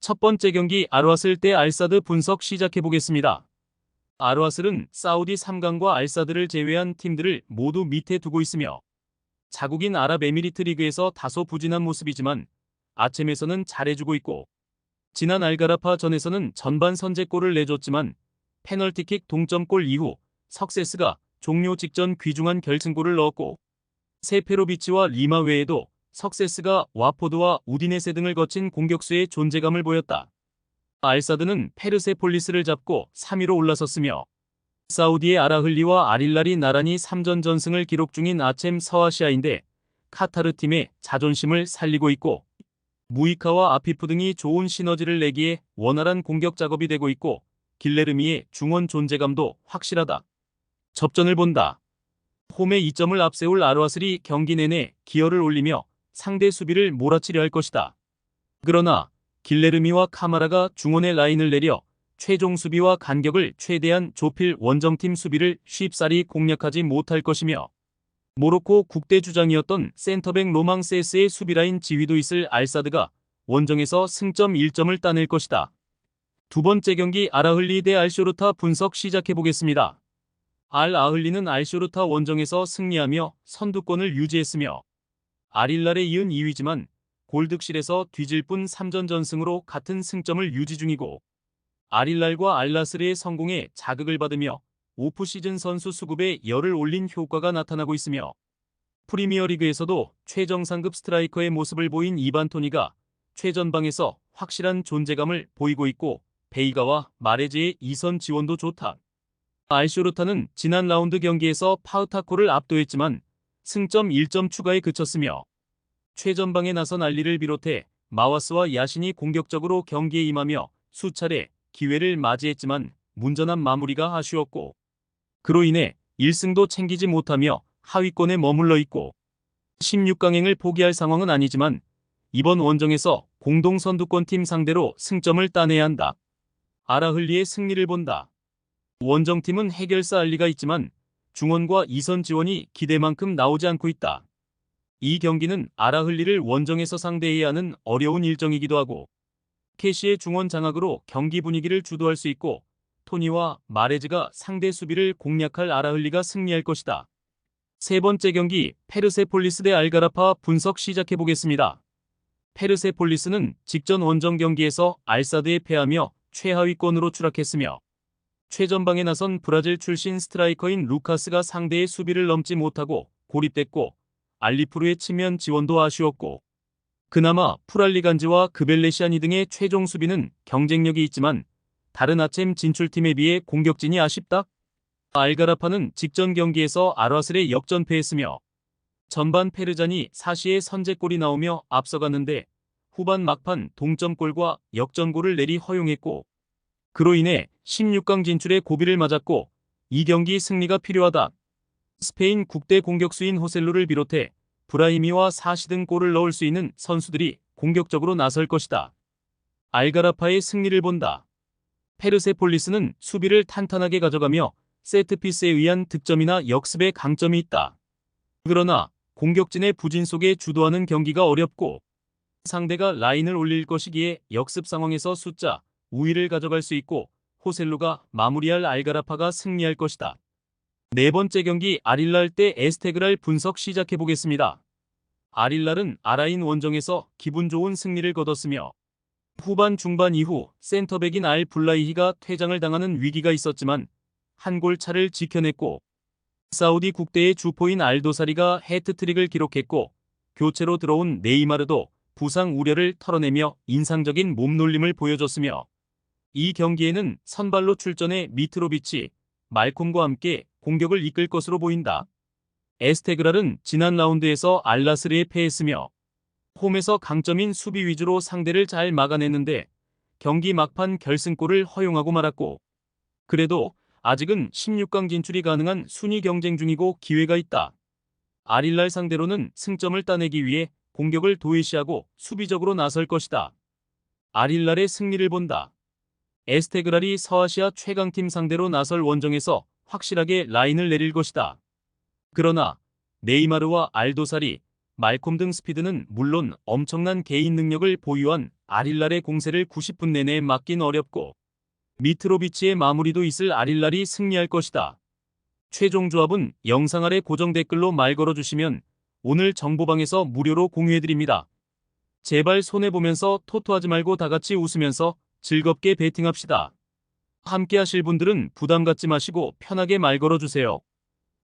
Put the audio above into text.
첫 번째 경기 알와슬 대 알사드 분석 시작해보겠습니다. 알와슬은 사우디 3강과 알사드를 제외한 팀들을 모두 밑에 두고 있으며 자국인 아랍에미리트 리그에서 다소 부진한 모습이지만 아쳔에서는 잘해주고 있고 지난 알가라파전에서는 전반 선제골을 내줬지만 페널티킥 동점골 이후 석세스가 종료 직전 귀중한 결승골을 넣었고 세페로비치와 리마 외에도 석세스가 와포드와 우디네세 등을 거친 공격수의 존재감을 보였다. 알사드는 페르세폴리스를 잡고 3위로 올라섰으며 사우디의 아라흘리와 알힐랄이 나란히 3전 전승을 기록 중인 아쳔 서아시아인데 카타르 팀의 자존심을 살리고 있고 무이카와 아피프 등이 좋은 시너지를 내기에 원활한 공격 작업이 되고 있고 길레르미의 중원 존재감도 확실하다. 접전을 본다. 홈에 2점을 앞세울 알와슬이 경기 내내 기어를 올리며 상대 수비를 몰아치려 할 것이다. 그러나 길레르미와 카마라가 중원의 라인을 내려 최종 수비와 간격을 최대한 좁힐 원정팀 수비를 쉽사리 공략하지 못할 것이며 모로코 국대 주장이었던 센터백 로망세스의 수비라인 지휘도 있을 알사드가 원정에서 승점 1점을 따낼 것이다. 두 번째 경기 알아흘리 대 알쇼르타 분석 시작해보겠습니다. 알아흘리는 알쇼르타 원정에서 승리하며 선두권을 유지했으며 알힐랄에 이은 2위지만 골득실에서 뒤질 뿐 3전 전승으로 같은 승점을 유지 중이고 알힐랄과 알나스르의 성공에 자극을 받으며 오프시즌 선수 수급에 열을 올린 효과가 나타나고 있으며 프리미어리그에서도 최정상급 스트라이커의 모습을 보인 이반 토니가 최전방에서 확실한 존재감을 보이고 있고 베이가와 마레즈의 이선 지원도 좋다. 알쇼르타는 지난 라운드 경기에서 파우타코를 압도했지만 승점 1점 추가에 그쳤으며 최전방에 나선 알리를 비롯해 마와스와 야신이 공격적으로 경기에 임하며 수차례 기회를 맞이했지만 문전한 마무리가 아쉬웠고 그로 인해 1승도 챙기지 못하며 하위권에 머물러 있고 16강행을 포기할 상황은 아니지만 이번 원정에서 공동 선두권 팀 상대로 승점을 따내야 한다. 아라흘리의 승리를 본다. 원정팀은 해결사 알리가 있지만 중원과 이선 지원이 기대만큼 나오지 않고 있다. 이 경기는 아라흘리를 원정에서 상대해야 하는 어려운 일정이기도 하고 캐시의 중원 장악으로 경기 분위기를 주도할 수 있고 토니와 마레즈가 상대 수비를 공략할 아라흘리가 승리할 것이다. 세 번째 경기 페르세폴리스 대 알가라파 분석 시작해보겠습니다. 페르세폴리스는 직전 원정 경기에서 알사드에 패하며 최하위권으로 추락했으며 최전방에 나선 브라질 출신 스트라이커인 루카스가 상대의 수비를 넘지 못하고 고립됐고 알리프루의 측면 지원도 아쉬웠고 그나마 프랄리간즈와 그벨레시아니 등의 최종 수비는 경쟁력이 있지만 다른 아쳔 진출팀에 비해 공격진이 아쉽다. 알가라파는 직전 경기에서 알와슬에 역전패했으며 전반 페르잔이 사시의 선제골이 나오며 앞서갔는데 후반 막판 동점골과 역전골을 내리 허용했고 그로 인해 16강 진출에 고비를 맞았고 이 경기 승리가 필요하다. 스페인 국대 공격수인 호셀루를 비롯해 브라히미와 사시 등 골을 넣을 수 있는 선수들이 공격적으로 나설 것이다. 알가라파의 승리를 본다. 페르세폴리스는 수비를 탄탄하게 가져가며 세트피스에 의한 득점이나 역습에 강점이 있다. 그러나 공격진의 부진 속에 주도하는 경기가 어렵고 상대가 라인을 올릴 것이기에 역습 상황에서 숫자 우위를 가져갈 수 있고 호셀루가 마무리할 알가라파가 승리할 것이다. 네 번째 경기 알힐랄 대 에스테그랄 분석 시작해보겠습니다. 알힐랄은 아라인 원정에서 기분 좋은 승리를 거뒀으며 후반 중반 이후 센터백인 알 블라이히가 퇴장을 당하는 위기가 있었지만 한 골 차를 지켜냈고 사우디 국대의 주포인 알도사리가 해트트릭을 기록했고 교체로 들어온 네이마르도 부상 우려를 털어내며 인상적인 몸놀림을 보여줬으며 이 경기에는 선발로 출전해 미트로비치, 말콤과 함께 공격을 이끌 것으로 보인다. 에스테그랄은 지난 라운드에서 알나스르에 패했으며 홈에서 강점인 수비 위주로 상대를 잘 막아냈는데 경기 막판 결승골을 허용하고 말았고 그래도 아직은 16강 진출이 가능한 순위 경쟁 중이고 기회가 있다. 알힐랄 상대로는 승점을 따내기 위해 공격을 도외시하고 수비적으로 나설 것이다. 알힐랄의 승리를 본다. 에스테그랄이 서아시아 최강팀 상대로 나설 원정에서 확실하게 라인을 내릴 것이다. 그러나 네이마르와 알도사리, 말콤 등 스피드는 물론 엄청난 개인 능력을 보유한 아릴랄의 공세를 90분 내내 막긴 어렵고 미트로비치의 마무리도 있을 아릴랄이 승리할 것이다. 최종 조합은 영상 아래 고정 댓글로 말 걸어주시면 오늘 정보방에서 무료로 공유해드립니다. 제발 손해보면서 토토하지 말고 다같이 웃으면서 즐겁게 베팅합시다. 함께 하실 분들은 부담 갖지 마시고 편하게 말 걸어주세요.